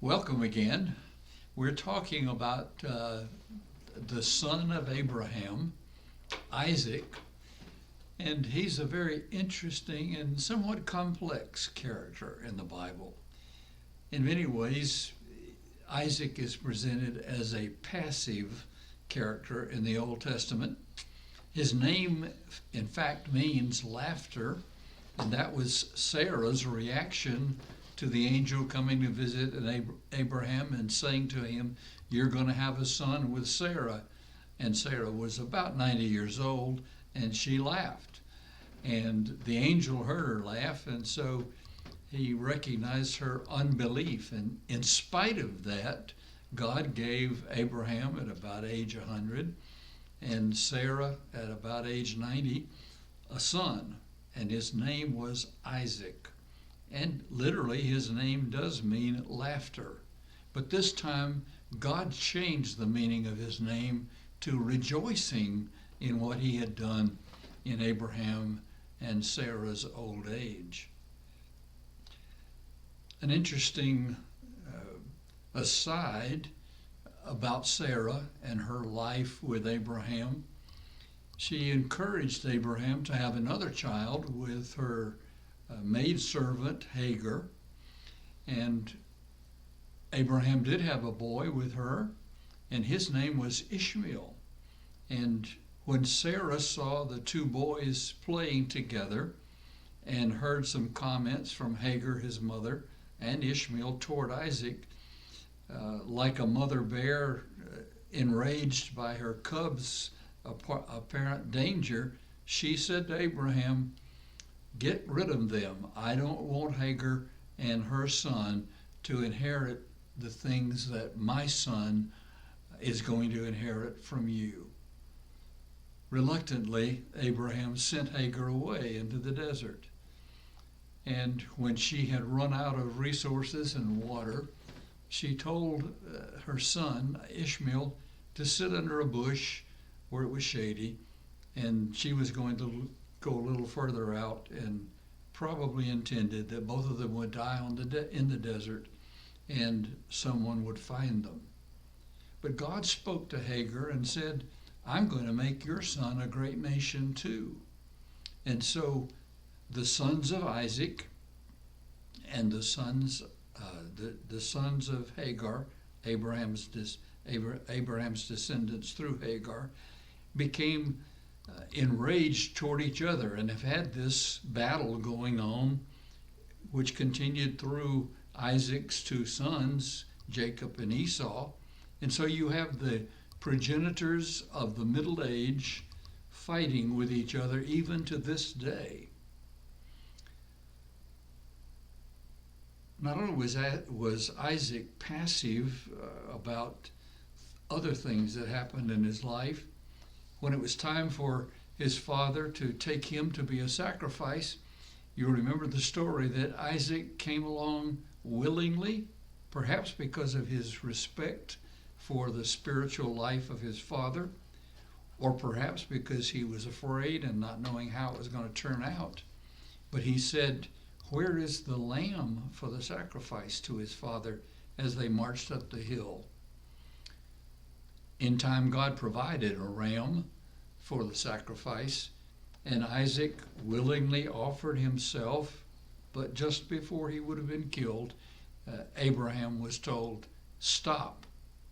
Welcome again. We're talking about the son of Abraham, Isaac, and he's a very interesting and somewhat complex character in the Bible. In many ways, Isaac is presented as a passive character in the Old Testament. His name, in fact, means laughter, and that was Sarah's reaction to the angel coming to visit Abraham and saying to him, "You're going to have a son with Sarah." And Sarah was about 90 years old, and she laughed. And the angel heard her laugh, and so he recognized her unbelief. And in spite of that, God gave Abraham at about age 100 and Sarah at about age 90 a son, and his name was Isaac. And literally, his name does mean laughter. But this time, God changed the meaning of his name to rejoicing in what he had done in Abraham and Sarah's old age. An interesting aside about Sarah and her life with Abraham. She encouraged Abraham to have another child with her maidservant Hagar, and Abraham did have a boy with her, and his name was Ishmael. And when Sarah saw the two boys playing together and heard some comments from Hagar, his mother, and Ishmael toward Isaac, like a mother bear enraged by her cubs' apparent danger, she said to Abraham, "Get rid of them. I don't want Hagar and her son to inherit the things that my son is going to inherit from you." Reluctantly, Abraham sent Hagar away into the desert. And when she had run out of resources and water, she told her son, Ishmael, to sit under a bush where it was shady, and she was going to go a little further out and probably intended that both of them would die in the desert and someone would find them. But God spoke to Hagar and said, "I'm going to make your son a great nation too." And so the sons of Isaac and the sons of Hagar, Abraham's descendants through Hagar, became enraged toward each other and have had this battle going on, which continued through Isaac's two sons, Jacob and Esau. And so you have the progenitors of the Middle Age fighting with each other even to this day. Not only was Isaac passive about other things that happened in his life, when it was time for his father to take him to be a sacrifice, you remember the story that Isaac came along willingly, perhaps because of his respect for the spiritual life of his father, or perhaps because he was afraid and not knowing how it was going to turn out. But he said, "Where is the lamb for the sacrifice?" to his father as they marched up the hill. In time, God provided a ram for the sacrifice, and Isaac willingly offered himself, but just before he would have been killed, Abraham was told, "Stop,"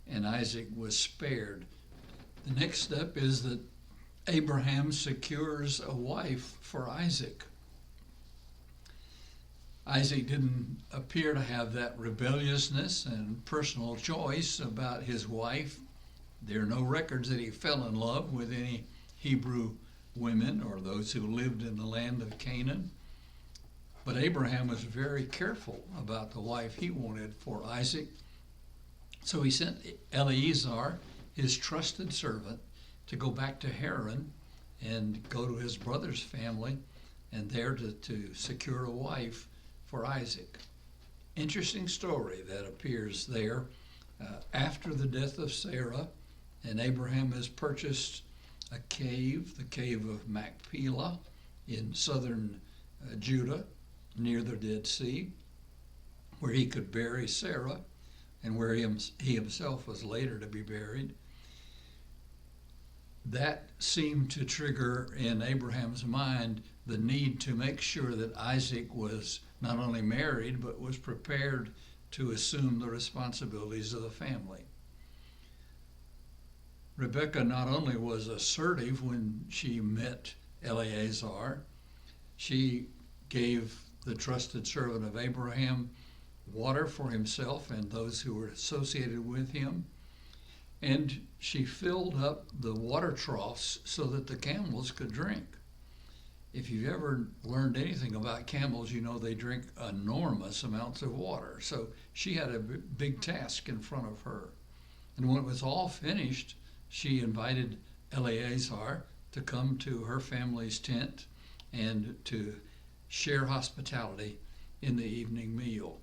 and Isaac was spared. The next step is that Abraham secures a wife for Isaac. Isaac didn't appear to have that rebelliousness and personal choice about his wife. There are no records that he fell in love with any Hebrew women or those who lived in the land of Canaan. But Abraham was very careful about the wife he wanted for Isaac. So he sent Eleazar, his trusted servant, to go back to Haran and go to his brother's family and there to secure a wife for Isaac. Interesting story that appears there after the death of Sarah, and Abraham has purchased a cave, the cave of Machpelah in southern Judah near the Dead Sea, where he could bury Sarah. and where he himself was later to be buried. That seemed to trigger in Abraham's mind the need to make sure that Isaac was not only married, but was prepared to assume the responsibilities of the family. Rebekah not only was assertive when she met Eleazar, she gave the trusted servant of Abraham water for himself and those who were associated with him, and she filled up the water troughs so that the camels could drink. If you've ever learned anything about camels, you know they drink enormous amounts of water. So she had a big task in front of her. And when it was all finished, she invited Eleazar to come to her family's tent and to share hospitality in the evening meal.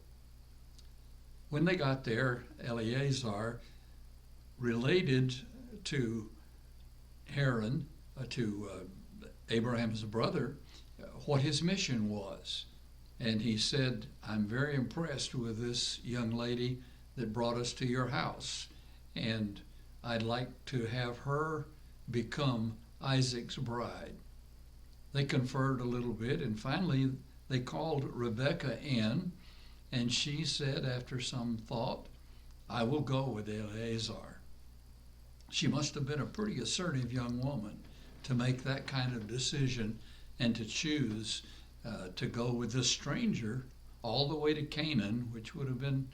When they got there, Eleazar related to Haran, to Abraham's brother, what his mission was. And he said, I'm very impressed with this young lady that brought us to your house, and I'd like to have her become Isaac's bride. They conferred a little bit, and finally they called Rebekah in, and she said, after some thought, I will go with Eleazar. She must have been a pretty assertive young woman to make that kind of decision and to choose to go with this stranger all the way to Canaan, which would have been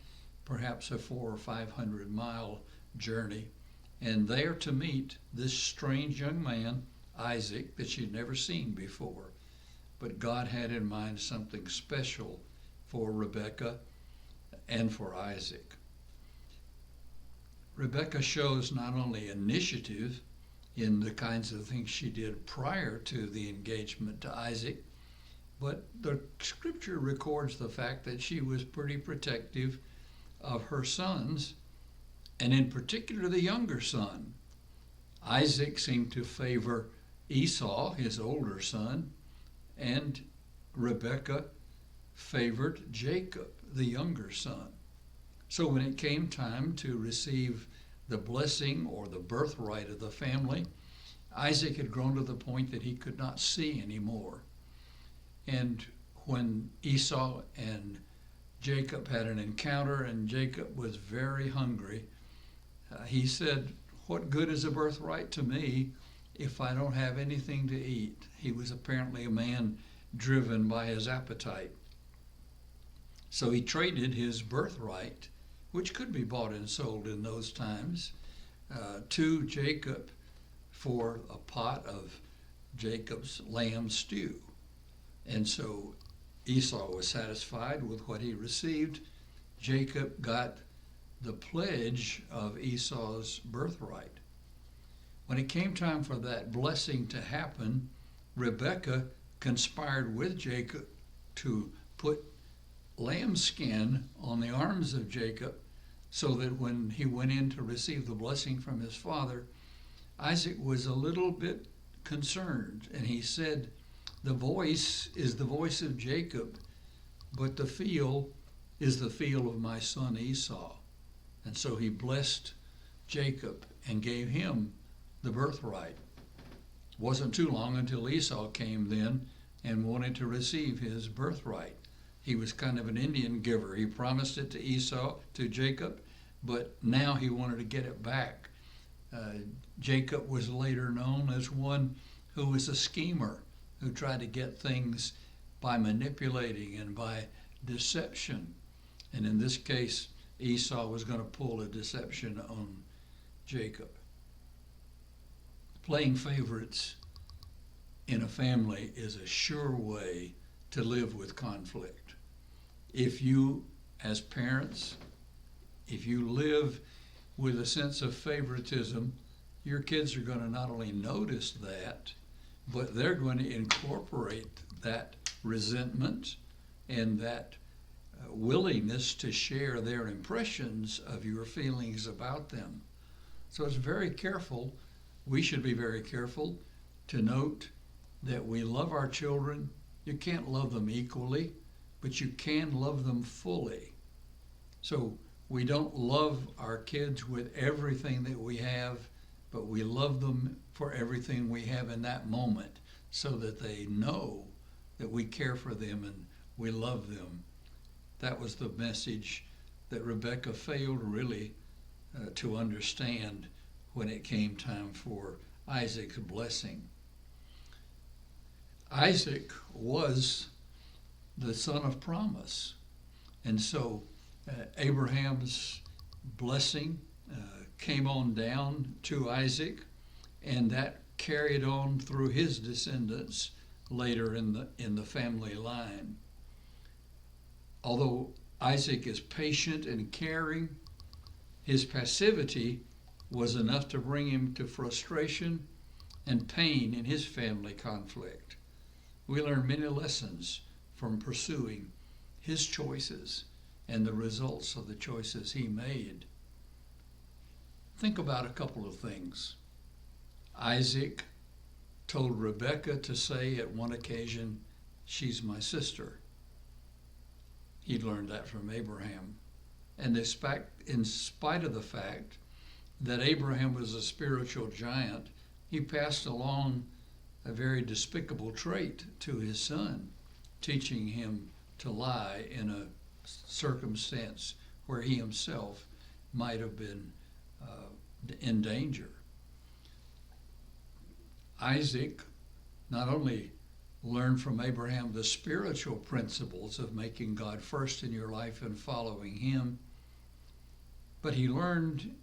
perhaps a 400 or 500 mile journey, and there to meet this strange young man, Isaac, that she'd never seen before. But God had in mind something special for Rebekah and for Isaac. Rebekah shows not only initiative in the kinds of things she did prior to the engagement to Isaac, but the scripture records the fact that she was pretty protective of her sons, and in particular the younger son. Isaac seemed to favor Esau, his older son, and Rebekah favored Jacob, the younger son. So when it came time to receive the blessing or the birthright of the family, Isaac had grown to the point that he could not see anymore. And when Esau and Jacob had an encounter and Jacob was very hungry, he said, what good is a birthright to me if I don't have anything to eat? He was apparently a man driven by his appetite. So he traded his birthright, which could be bought and sold in those times, to Jacob for a pot of Jacob's lamb stew. And so Esau was satisfied with what he received. Jacob got the pledge of Esau's birthright. When it came time for that blessing to happen, Rebekah conspired with Jacob to put lambskin on the arms of Jacob so that when he went in to receive the blessing from his father, Isaac was a little bit concerned, and he said, the voice is the voice of Jacob, but the feel is the feel of my son Esau. And so he blessed Jacob and gave him the birthright. Wasn't too long until Esau came then and wanted to receive his birthright. He was kind of an Indian giver. He promised it to Esau, to Jacob, but now he wanted to get it back. Jacob was later known as one who was a schemer, who tried to get things by manipulating and by deception. And in this case, Esau was going to pull a deception on Jacob. Playing favorites in a family is a sure way to live with conflict. If you, as parents, if you live with a sense of favoritism, your kids are going to not only notice that, but they're going to incorporate that resentment and that willingness to share their impressions of your feelings about them. So it's very careful. We should be very careful to note that we love our children. You can't love them equally, but you can love them fully. So We don't love our kids with everything that we have, but we love them for everything we have in that moment so that they know that we care for them and we love them. That was the message that Rebekah failed really to understand when it came time for Isaac's blessing. Isaac was the son of promise. And so Abraham's blessing came on down to Isaac, and that carried on through his descendants later in the family line. Although Isaac is patient and caring, his passivity was enough to bring him to frustration and pain in his family conflict. We learn many lessons from pursuing his choices and the results of the choices he made. Think about a couple of things. Isaac told Rebekah to say at one occasion, "She's my sister." He learned that from Abraham. And in spite of the fact that Abraham was a spiritual giant, he passed along a very despicable trait to his son, teaching him to lie in a circumstance where he himself might have been in danger. Isaac not only learned from Abraham the spiritual principles of making God first in your life and following him, but he learned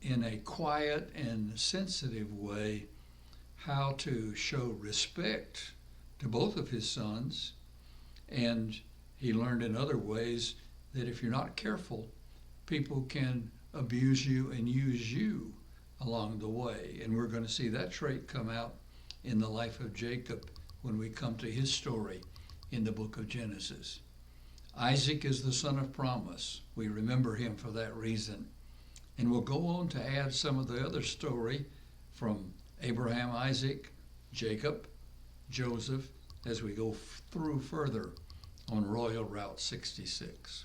in a quiet and sensitive way how to show respect to both of his sons, and he learned in other ways that if you're not careful, people can abuse you and use you along the way. And we're going to see that trait come out in the life of Jacob when we come to his story in the book of Genesis. Isaac is the son of promise. We remember him for that reason. And we'll go on to add some of the other story from Abraham, Isaac, Jacob, Joseph, as we go through further on Royal Route 66.